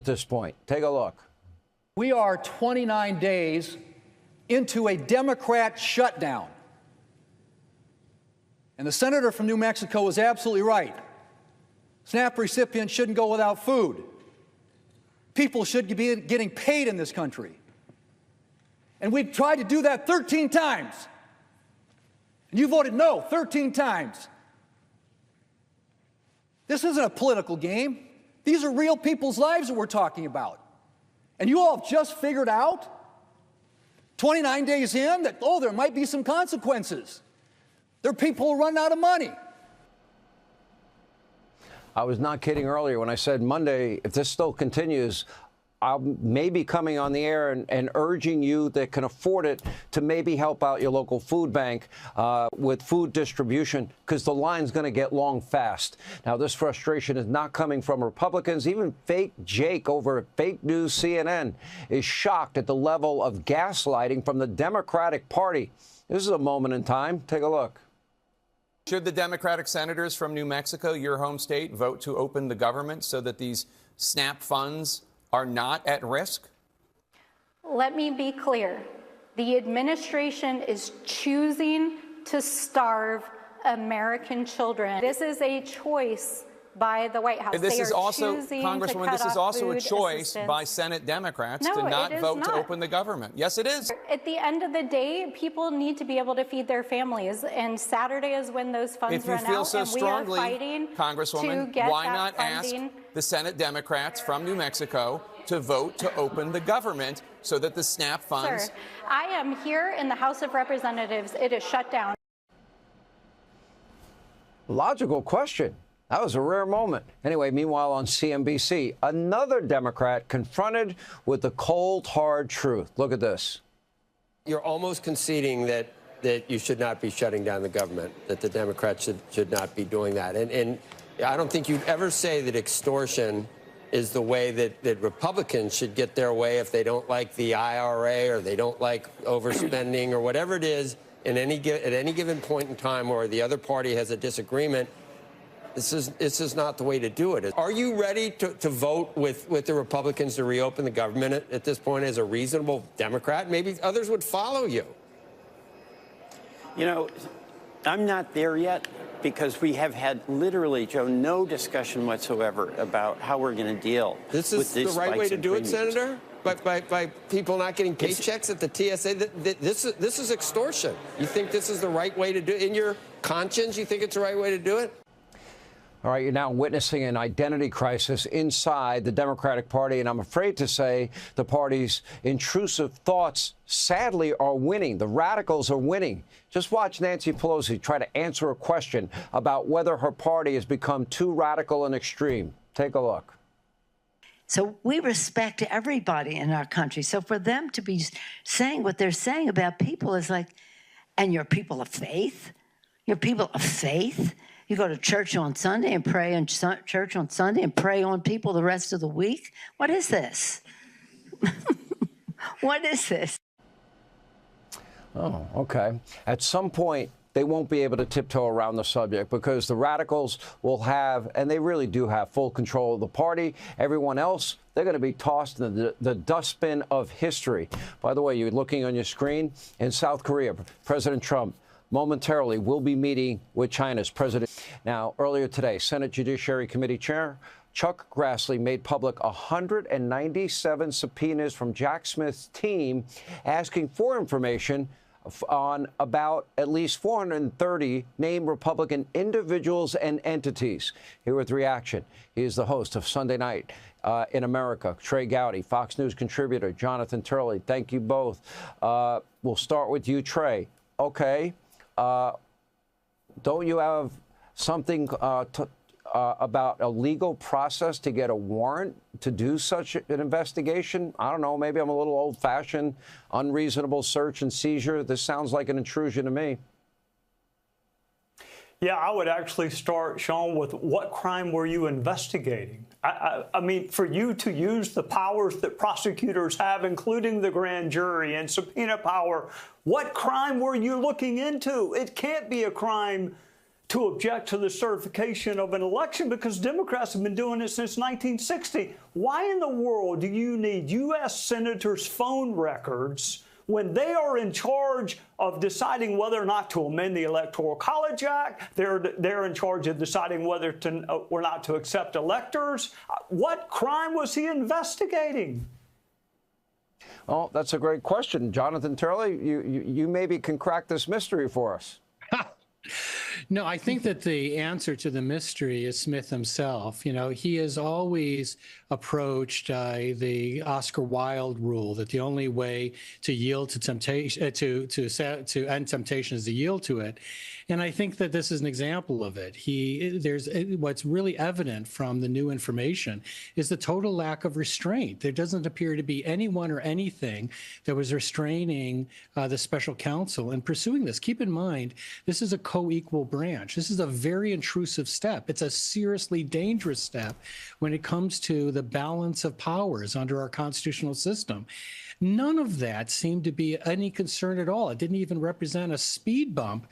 at this point. Take a look. We are 29 days into a Democrat shutdown. And the senator from New Mexico was absolutely right. SNAP recipients shouldn't go without food. People should be getting paid in this country. And we've tried to do that 13 times. And you voted no 13 times. This isn't a political game. These are real people's lives that we're talking about. And you all have just figured out, 29 days in, that, oh, there might be some consequences. There are people who run out of money. I was not kidding earlier when I said Monday, if this still continues, I'll maybe coming on the air and urging you that can afford it to maybe help out your local food bank with food distribution, because the line's going to get long fast. Now, this frustration is not coming from Republicans. Even fake Jake over at Fake News CNN is shocked at the level of gaslighting from the Democratic Party. This is a moment in time. Take a look. Should the Democratic senators from New Mexico, your home state, vote to open the government so that these SNAP funds are not at risk? Let me be clear. The administration is choosing to starve American children. This is a choice by the White House. This is also, Congresswoman, this is also a choice by Senate Democrats to not vote to open the government. Yes, it is. At the end of the day, people need to be able to feed their families, and Saturday is when those funds run out. If you feel so strongly, Congresswoman, why not ask the Senate Democrats from New Mexico to vote to open the government so that the SNAP funds... Sir, I am here in the House of Representatives. It is shut down. Logical question. That was a rare moment. Anyway, meanwhile on CNBC, another Democrat confronted with the cold, hard truth. Look at this. You're almost conceding that you should not be shutting down the government, that the Democrats should not be doing that. And I don't think you'd ever say that extortion is the way that Republicans should get their way if they don't like the IRA or they don't like overspending or whatever it is at any given point in time where the other party has a disagreement. This is not the way to do it. Are you ready to vote with the Republicans to reopen the government at this point as a reasonable Democrat? Maybe others would follow you. You know, I'm not there yet because we have had literally, Joe, no discussion whatsoever about how we're going to deal with these spikes in premiums. This is the right way to do it, Senator? By people not getting paychecks at the TSA? This is extortion. You think this is the right way to do it? In your conscience, you think it's the right way to do it? All right, you're now witnessing an identity crisis inside the Democratic Party, and I'm afraid to say the party's intrusive thoughts, sadly, are winning. The radicals are winning. Just watch Nancy Pelosi try to answer a question about whether her party has become too radical and extreme. Take a look. So we respect everybody in our country. So for them to be saying what they're saying about people is like, and you're people of faith? You're people of faith? You go to church on Sunday and pray in church on Sunday and pray on people the rest of the week? What is this? What is this? Oh, okay. At some point, they won't be able to tiptoe around the subject because the radicals will have, and they really do have, full control of the party. Everyone else, they're going to be tossed in the dustbin of history. By the way, you're looking on your screen, in South Korea, President Trump momentarily will be meeting with China's president. Now, earlier today, Senate Judiciary Committee Chair Chuck Grassley made public 197 subpoenas from Jack Smith's team asking for information on about at least 430 named Republican individuals and entities. Here with reaction, he is the host of Sunday Night in America, Trey Gowdy, Fox News contributor Jonathan Turley. Thank you both. We'll start with you, Trey. Okay. Don't you have something about a legal process to get a warrant to do such an investigation? I don't know. Maybe I'm a little old-fashioned, unreasonable search and seizure. This sounds like an intrusion to me. Yeah, I would actually start, Sean, with what crime were you investigating? I mean, for you to use the powers that prosecutors have, including the grand jury and subpoena power, what crime were you looking into? It can't be a crime to object to the certification of an election because Democrats have been doing it since 1960. Why in the world do you need U.S. senators' phone records when they are in charge of deciding whether or not to amend the Electoral College Act? They're in charge of deciding whether to or not to accept electors. What crime was he investigating? Well, that's a great question. Jonathan Turley, you maybe can crack this mystery for us. No, I think that the answer to the mystery is Smith himself. You know, he has always approached the Oscar Wilde rule that the only way to yield to temptation, to end temptation, is to yield to it. And I think that this is an example of it. What's really evident from the new information is the total lack of restraint. There doesn't appear to be anyone or anything that was restraining the special counsel in pursuing this. Keep in mind, this is a co-equal branch. This is a very intrusive step. It's a seriously dangerous step when it comes to the balance of powers under our constitutional system. None of that seemed to be any concern at all. It didn't even represent a speed bump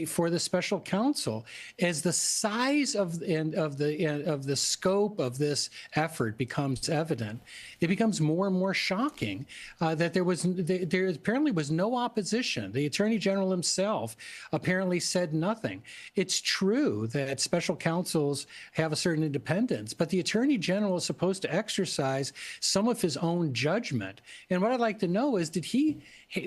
for the special counsel. As the size of the scope of this effort becomes evident, it becomes more and more shocking that there apparently was no opposition. The Attorney General himself apparently said nothing. It's true that special counsels have a certain independence, but the Attorney General is supposed to exercise some of his own judgment. And what I'd like to know is,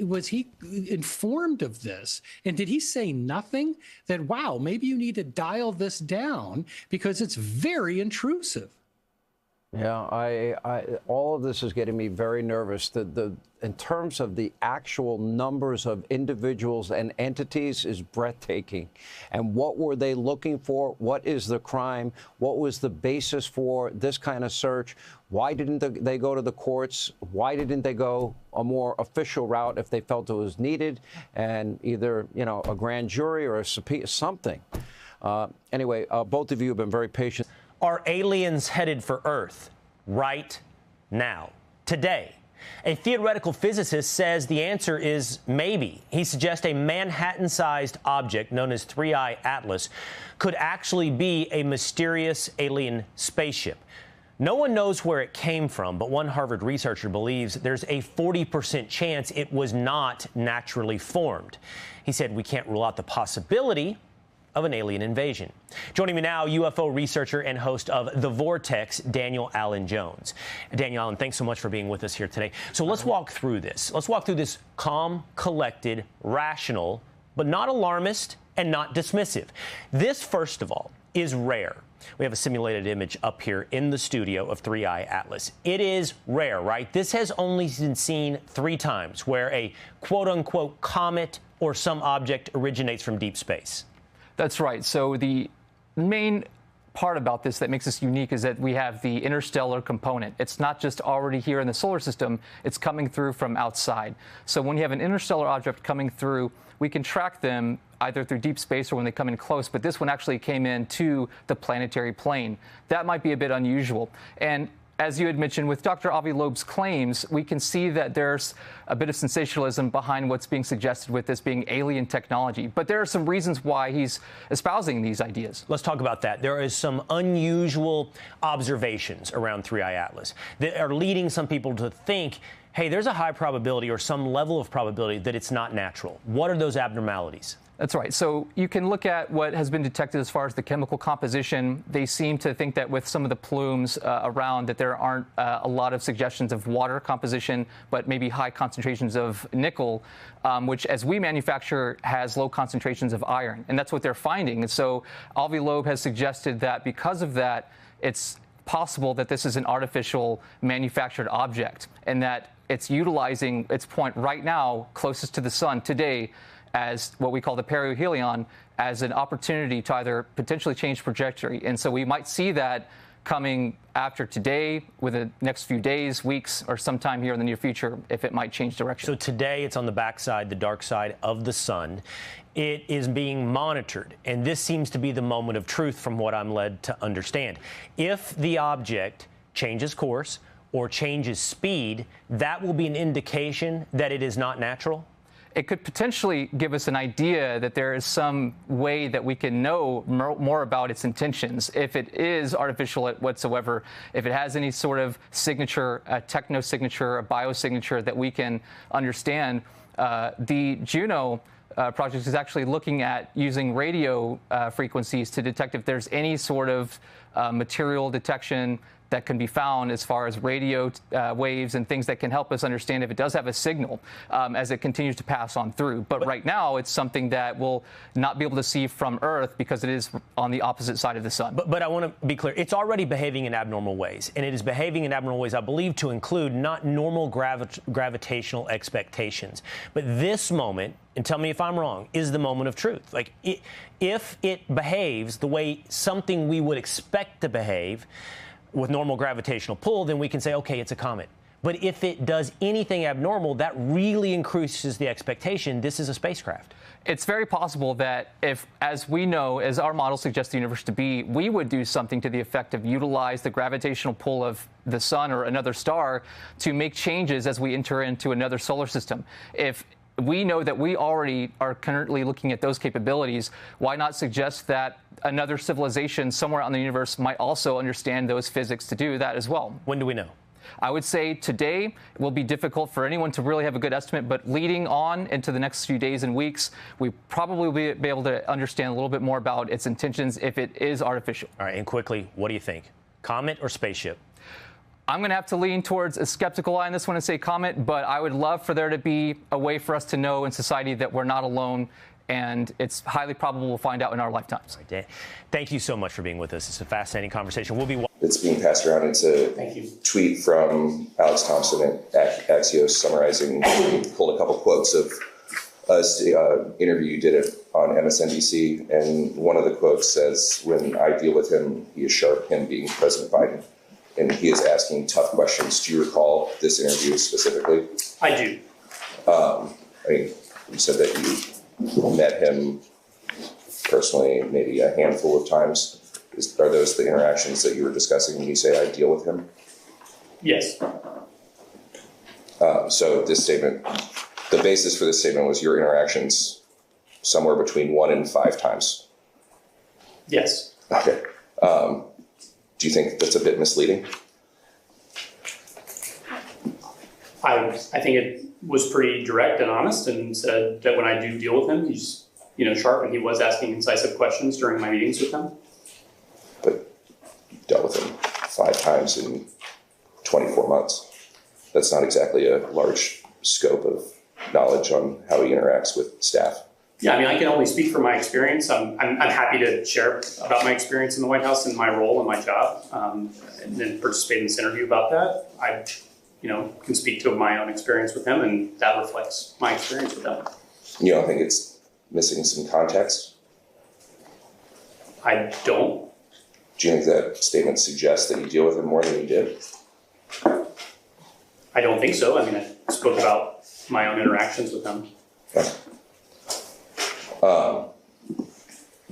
was he informed of this? And did he say nothing that, wow, maybe you need to dial this down because it's very intrusive? Yeah, all of this is getting me very nervous. In terms of the actual numbers of individuals and entities is breathtaking. And what were they looking for? What is the crime? What was the basis for this kind of search? Why didn't they go to the courts? Why didn't they go a more official route if they felt it was needed? And either, you know, a grand jury or a subpoena, something. Anyway, both of you have been very patient. Are aliens headed for Earth right now, today? A theoretical physicist says the answer is maybe. He suggests a Manhattan-sized object known as 3I Atlas could actually be a mysterious alien spaceship. No one knows where it came from, but one Harvard researcher believes there's a 40% chance it was not naturally formed. He said we can't rule out the possibility of an alien invasion. Joining me now, UFO researcher and host of The Vortex, Daniel Allen Jones. Daniel Allen, thanks so much for being with us here today. So let's walk through this. Let's walk through this calm, collected, rational, but not alarmist and not dismissive. This, first of all, is rare. We have a simulated image up here in the studio of 3I Atlas. It is rare, right? This has only been seen 3 times where a quote-unquote comet or some object originates from deep space. That's right. So the main part about this that makes us unique is that we have the interstellar component. It's not just already here in the solar system, it's coming through from outside. So when you have an interstellar object coming through, we can track them either through deep space or when they come in close, but this one actually came into the planetary plane. That might be a bit unusual. And as you had mentioned, with Dr. Avi Loeb's claims, we can see that there's a bit of sensationalism behind what's being suggested with this being alien technology. But there are some reasons why he's espousing these ideas. Let's talk about that. There is some unusual observations around 3I Atlas that are leading some people to think, hey, there's a high probability or some level of probability that it's not natural. What are those abnormalities? That's right. So you can look at what has been detected as far as the chemical composition. They seem to think that with some of the plumes around that there aren't a lot of suggestions of water composition, but maybe high concentrations of nickel, which as we manufacture has low concentrations of iron. And that's what they're finding. And so Avi Loeb has suggested that because of that, it's possible that this is an artificial manufactured object and that it's utilizing its point right now closest to the sun today as what we call the perihelion as an opportunity to either potentially change trajectory. And so we might see that coming after today, with the next few days, weeks, or sometime here in the near future, if it might change direction. So today it's on the backside, the dark side of the sun. It is being monitored, and this seems to be the moment of truth from what I'm led to understand. If the object changes course or changes speed, that will be an indication that it is not natural? it could potentially give us an idea that there is some way that we can know more about its intentions. If it is artificial whatsoever, if it has any sort of signature, a techno-signature, a biosignature that we can understand, the Juno project is actually looking at using radio frequencies to detect if there's any sort of material detection that can be found as far as radio waves and things that can help us understand if it does have a signal as it continues to pass on through. But right now, it's something that we'll not be able to see from Earth because it is on the opposite side of the sun. But I want to be clear. It's already behaving in abnormal ways, and it is behaving in abnormal ways, I believe, to include not normal gravitational expectations. But this moment, and tell me if I'm wrong, is the moment of truth. Like, if it behaves the way something we would expect to behave, with normal gravitational pull, then we can say, okay, it's a comet. But if it does anything abnormal, that really increases the expectation this is a spacecraft. It's very possible that if, as we know, as our model suggests the universe to be, we would do something to the effect of utilize the gravitational pull of the sun or another star to make changes as we enter into another solar system. If we know that we already are currently looking at those capabilities, why not suggest that another civilization somewhere out in the universe might also understand those physics to do that as well? When do we know? I would say today it will be difficult for anyone to really have a good estimate, but leading on into the next few days and weeks, we probably will be able to understand a little bit more about its intentions if it is artificial. All right, and quickly, what do you think? Comet or spaceship? I'm going to have to lean towards a skeptical eye on this one and say comet, but I would love for there to be a way for us to know in society that we're not alone, and it's highly probable we'll find out in our lifetimes. Thank you so much for being with us. It's a fascinating conversation. We'll be. It's being passed around. It's a tweet from Alex Thompson at Axios summarizing, pulled a couple quotes of an interview you did on MSNBC, and one of the quotes says, "When I deal with him, he is sharp," him being President Biden. And he is asking tough questions. Do you recall this interview specifically? I do. I mean, you said that you met him personally maybe a handful of times. Are those the interactions that you were discussing when you say I deal with him? Yes. So this statement, the basis for this statement was your interactions somewhere between 1 and 5 times? Yes. Okay. Do you think that's a bit misleading? I think it was pretty direct and honest, and said that when I do deal with him, he's sharp, and he was asking incisive questions during my meetings with him. But you dealt with him 5 times in 24 months. That's not exactly a large scope of knowledge on how he interacts with staff. Yeah, I mean, I can only speak from my experience. I'm happy to share about my experience in the White House and my role and my job, and then participate in this interview about that. I, can speak to my own experience with him, and that reflects my experience with him. You don't think it's missing some context? I don't. Do you think that statement suggests that you deal with him more than you did? I don't think so. I mean, I spoke about my own interactions with him. Okay.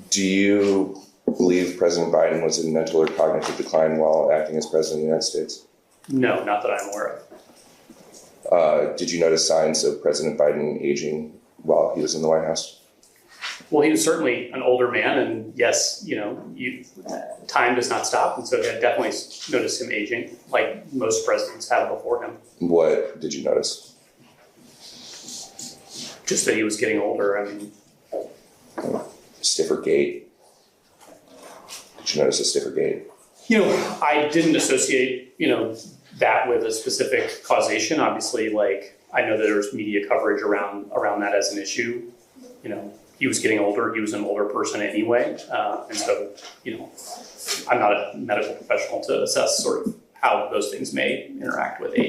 Do you believe President Biden was in mental or cognitive decline while acting as President of the United States? No, not that I'm aware of. Did you notice signs of President Biden aging while he was in the White House? Well, he was certainly an older man, and yes, time does not stop, and so I definitely noticed him aging, like most presidents have before him. What did you notice? Just that he was getting older. I mean, stiffer gait. Did you notice a stiffer gait? I didn't associate, that with a specific causation. Obviously, I know that there's media coverage around that as an issue. He was getting older. He was an older person anyway. And so, I'm not a medical professional to assess sort of how those things may interact with age.